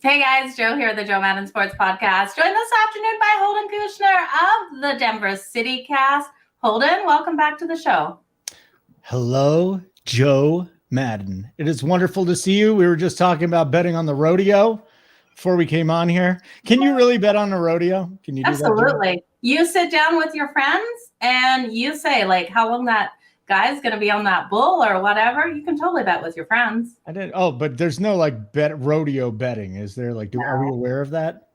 Hey guys, Joe here, the Joe Madden Sports Podcast. Joined this afternoon by Holden Kusher of the DenverCityCast. Holden, welcome back to the show. Hello, Joe Madden. It is wonderful to see you. We were just talking about betting on the rodeo before we came on here. Can you really bet on the rodeo? Can you do that? Absolutely. You sit down with your friends and you say, like, how long that guy's going to be on that bull or whatever. You can totally bet with your friends. I did. Oh, but there's no like rodeo betting. Is there? Like, are we aware of that?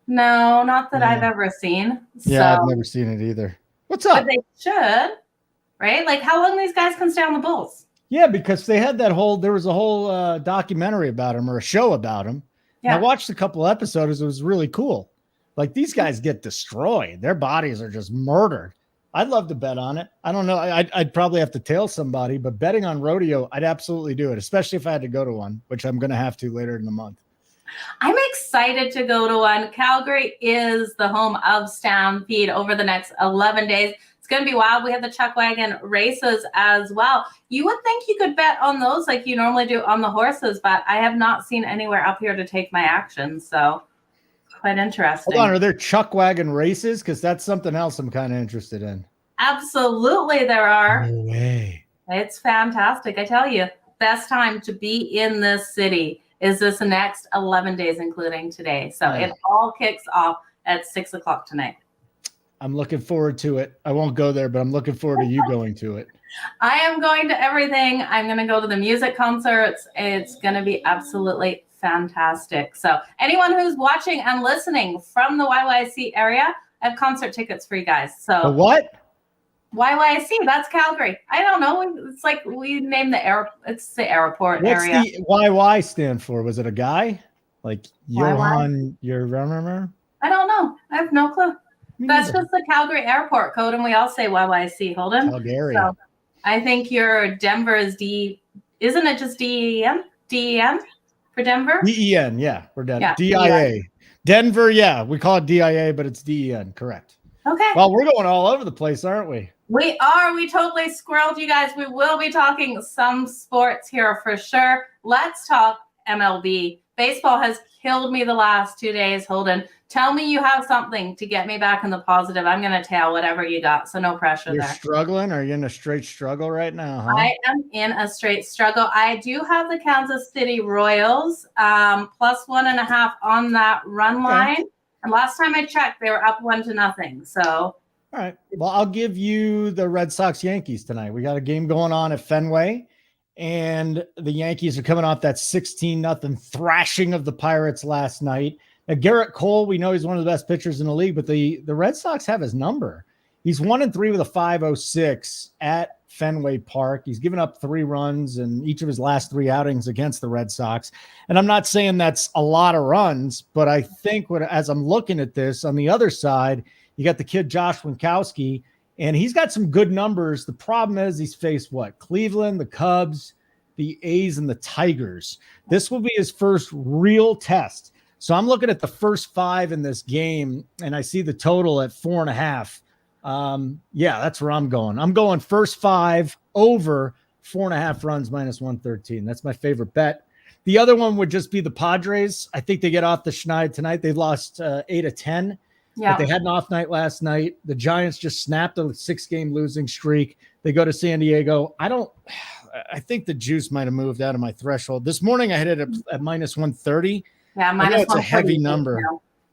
No, not that I've ever seen. Yeah, I've never seen it either. What's up? But they should, right? Like how long these guys can stay on the bulls. Yeah, because they had there was a whole documentary about him or a show about him. Yeah. I watched a couple episodes. It was really cool. Like these guys get destroyed. Their bodies are just murdered. I'd love to bet on it. I don't know. I'd probably have to tail somebody, but betting on rodeo, I'd absolutely do it, especially if I had to go to one, which I'm going to have to later in the month. I'm excited to go to one. Calgary is the home of Stampede over the next 11 days. It's going to be wild. We have the chuck wagon races as well. You would think you could bet on those like you normally do on the horses, but I have not seen anywhere up here to take my action. So quite interesting. Hold on, are there chuck wagon races? Because that's something else I'm kind of interested in. Absolutely, there are. No way. It's fantastic. I tell you, best time to be in this city is this next 11 days, including today. So it all kicks off at 6 o'clock tonight. I'm looking forward to it. I won't go there, but I'm looking forward to you going to it. I am going to everything. I'm going to go to the music concerts. It's going to be absolutely fantastic. So anyone who's watching and listening from the YYC area, I have concert tickets for you guys. So the what? YYC, that's Calgary. I don't know. It's like we named it's the airport area. What's the YY stand for? Was it a guy? Like Johan, remember? I don't know. I have no clue. That's just the Calgary airport code, and we all say YYC, Holden. Calgary. So I think your Denver is isn't it just DEM? DEM for Denver? DEN, yeah. We're done. Yeah, DIA. Denver, yeah. We call it DIA, but it's DEN, correct. Okay. Well, we're going all over the place, aren't we? We are. We totally squirreled you guys. We will be talking some sports here for sure. Let's talk MLB. Baseball has killed me the last 2 days, Holden. Tell me you have something to get me back in the positive. I'm going to tail whatever you got, so no pressure there. You're struggling? Are you in a straight struggle right now? Huh? I am in a straight struggle. I do have the Kansas City Royals plus 1.5 on that run line. And last time I checked, they were up 1-0. So, all right. Well, I'll give you the Red Sox Yankees tonight. We got a game going on at Fenway, and the Yankees are coming off that 16-0 thrashing of the Pirates last night. Now, Garrett Cole, we know he's one of the best pitchers in the league, but the Red Sox have his number. He's 1-3 with a 5.06 at Fenway Park. He's given up 3 runs in each of his last 3 outings against the Red Sox. And I'm not saying that's a lot of runs, but I think as I'm looking at this, on the other side, you got the kid Josh Winkowski, and he's got some good numbers. The problem is he's faced Cleveland, the Cubs, the A's, and the Tigers. This will be his first real test. So I'm looking at the first 5 in this game, and I see the total at 4.5. Yeah, that's where I'm going. I'm going first 5 over 4.5 runs minus 113. That's my favorite bet. The other one would just be the Padres. I think they get off the schneid tonight. They've lost 8 of 10. Yeah. But they had an off night last night. The Giants just snapped a 6-game losing streak. They go to San Diego. I think the juice might have moved out of my threshold. This morning I hit it at minus 130. Yeah, minus it's a heavy number.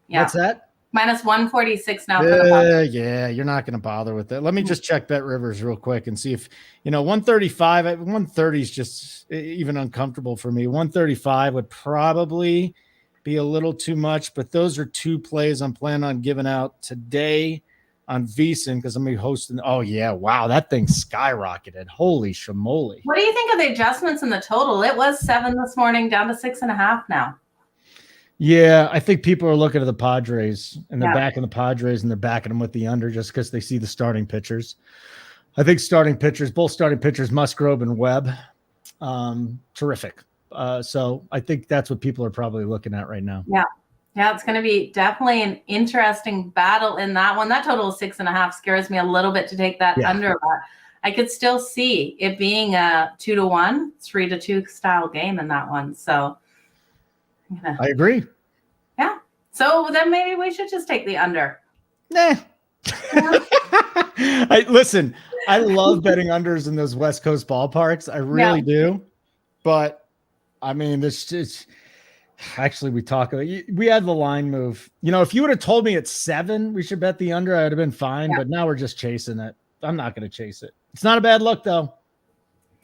Yeah. What's that? Minus 146 now. For the yeah, you're not going to bother with it. Let me just check Bet Rivers real quick and see if, 135, 130 is just even uncomfortable for me. 135 would probably be a little too much, but those are 2 plays I'm planning on giving out today on VSiN because I'm going to be hosting. Oh, yeah. Wow. That thing skyrocketed. Holy shamoly. What do you think of the adjustments in the total? It was 7 this morning down to 6.5 now. Yeah, I think people are looking at the Padres, and they're backing the Padres, and they're backing them with the under just because they see the starting pitchers. I think both starting pitchers, Musgrove and Webb, terrific. So I think that's what people are probably looking at right now. Yeah, it's going to be definitely an interesting battle in that one. That total of 6.5 scares me a little bit to take that under. But I could still see it being a 2-1, 3-2 style game in that one. So I agree. Yeah. So then maybe we should just take the under. Nah. Listen, I love betting unders in those West Coast ballparks. I really do. But I mean, this is actually we had the line move. If you would have told me at 7 we should bet the under, I would have been fine. But now we're just chasing it. I'm not going to chase it. It's not a bad look though.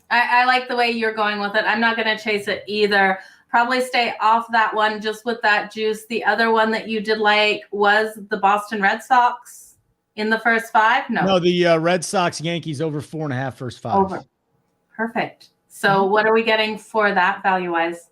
I like the way you're going with it. I'm not going to chase it either. Probably stay off that one just with that juice. The other one that you did like was the Boston Red Sox in the first 5. No, the Red Sox Yankees over 4.5 first 5. Over. Perfect. So what are we getting for that value wise?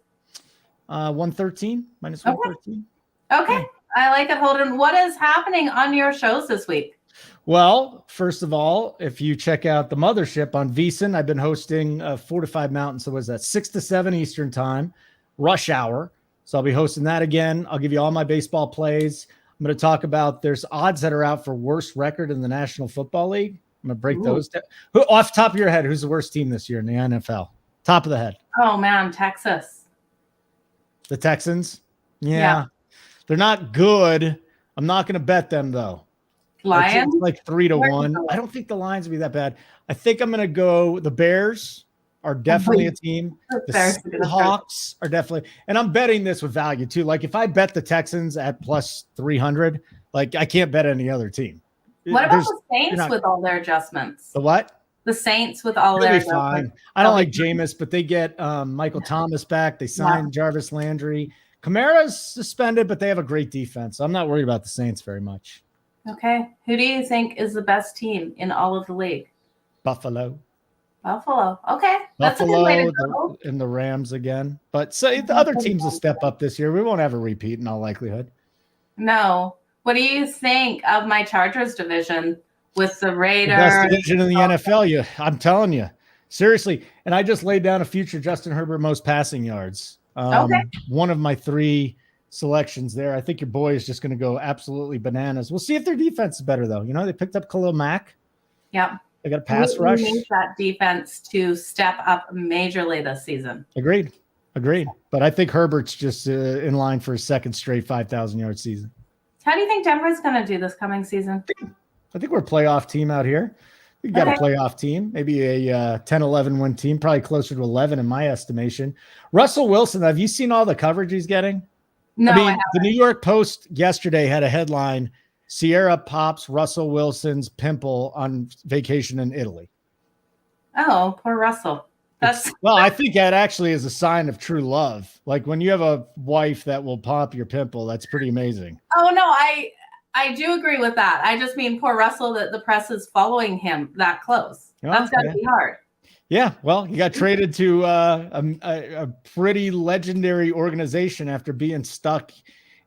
113 minus 113. Okay. I like it, Holden. What is happening on your shows this week? Well, first of all, if you check out the mothership on VSiN, I've been hosting 4 to 5 Mountain. So was that 6 to 7 Eastern time, rush hour. So I'll be hosting that again. I'll give you all my baseball plays. I'm going to talk about there's odds that are out for worst record in the National Football League. I'm going to break those down. Off the top of your head, who's the worst team this year in the NFL? Top of the head. Oh, man, Texas. The Texans? Yeah. They're not good. I'm not going to bet them, though. Lions? Like 3 to 1. I don't think the Lions will be that bad. I think I'm going to go the Bears are definitely a team. The Seahawks are definitely, and I'm betting this with value too. Like if I bet the Texans at plus 300, like I can't bet any other team. What about the Saints with all their adjustments? The what? The Saints with all their fine. I don't like Jameis, but they get Michael Thomas back. They signed Jarvis Landry. Kamara's suspended, but they have a great defense. So I'm not worried about the Saints very much. Okay. Who do you think is the best team in all of the league? Buffalo. Okay. That's a good way to go. And the Rams again. But so the other teams will step up this year. We won't have a repeat in all likelihood. No. What do you think of my Chargers division with the Raiders? The best division in the NFL, I'm telling you. Seriously. And I just laid down a future Justin Herbert most passing yards. One of my 3 selections there. I think your boy is just going to go absolutely bananas. We'll see if their defense is better, though. They picked up Khalil Mack. Yep. They got a pass rush. We need that defense to step up majorly this season. Agreed. But I think Herbert's just in line for a second straight 5,000-yard season. How do you think Denver's going to do this coming season? I think we're a playoff team out here. We got a playoff team, maybe a 10-11 win team, probably closer to 11 in my estimation. Russell Wilson, have you seen all the coverage he's getting? No, I mean, the New York Post yesterday had a headline, Sierra pops Russell Wilson's pimple on vacation in Italy. Oh, poor Russell. I think that actually is a sign of true love. Like when you have a wife that will pop your pimple, that's pretty amazing. Oh, no, I do agree with that. I just mean poor Russell that the press is following him that close. That's got to be hard. Yeah, well, he got traded to a pretty legendary organization after being stuck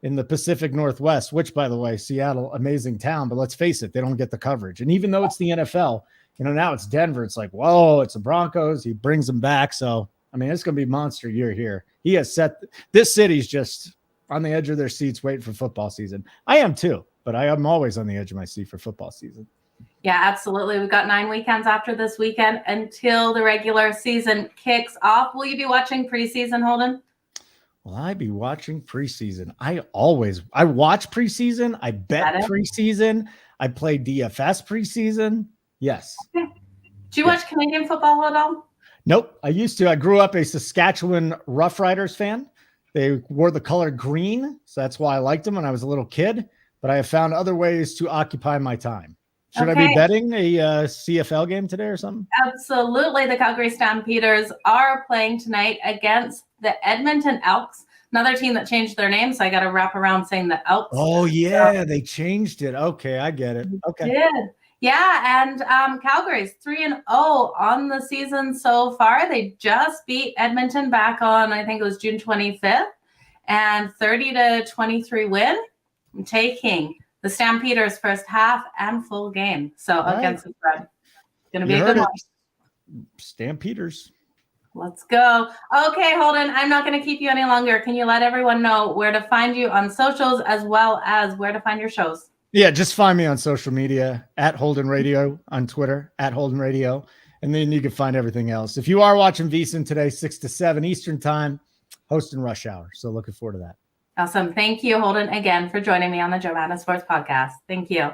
in the Pacific Northwest, which, by the way, Seattle, amazing town, but let's face it, they don't get the coverage. And even though it's the NFL, now it's Denver. It's like, whoa, it's the Broncos. He brings them back. So, I mean, it's going to be monster year here. He has set – this city's just on the edge of their seats waiting for football season. I am too, but I am always on the edge of my seat for football season. Yeah, absolutely. We've got 9 weekends after this weekend until the regular season kicks off. Will you be watching preseason, Holden? Will I be watching preseason? I watch preseason. I bet preseason. I play DFS preseason. Yes. Okay. Do you watch Canadian football at all? Nope. I used to. I grew up a Saskatchewan Roughriders fan. They wore the color green, so that's why I liked them when I was a little kid. But I have found other ways to occupy my time. Should I be betting a CFL game today or something? Absolutely. The Calgary Stampeders are playing tonight against the Edmonton Elks, another team that changed their name. So I got to wrap around saying the Elks. Oh, yeah. They changed it. Okay. I get it. Okay. Did. Yeah. And Calgary's 3-0 on the season so far. They just beat Edmonton back on, I think it was June 25th, and 30-23 win. I'm taking the Stampeders first half and full game. So against the spread. Going to be a good one. Stampeders. Let's go. Okay, Holden, I'm not going to keep you any longer. Can you let everyone know where to find you on socials as well as where to find your shows? Yeah, just find me on social media at Holden Radio on Twitter, at Holden Radio. And then you can find everything else. If you are watching VSiN today, 6 to 7 Eastern time, hosting Rush Hour. So looking forward to that. Awesome. Thank you, Holden, again for joining me on the Joe Madden Sports Podcast. Thank you.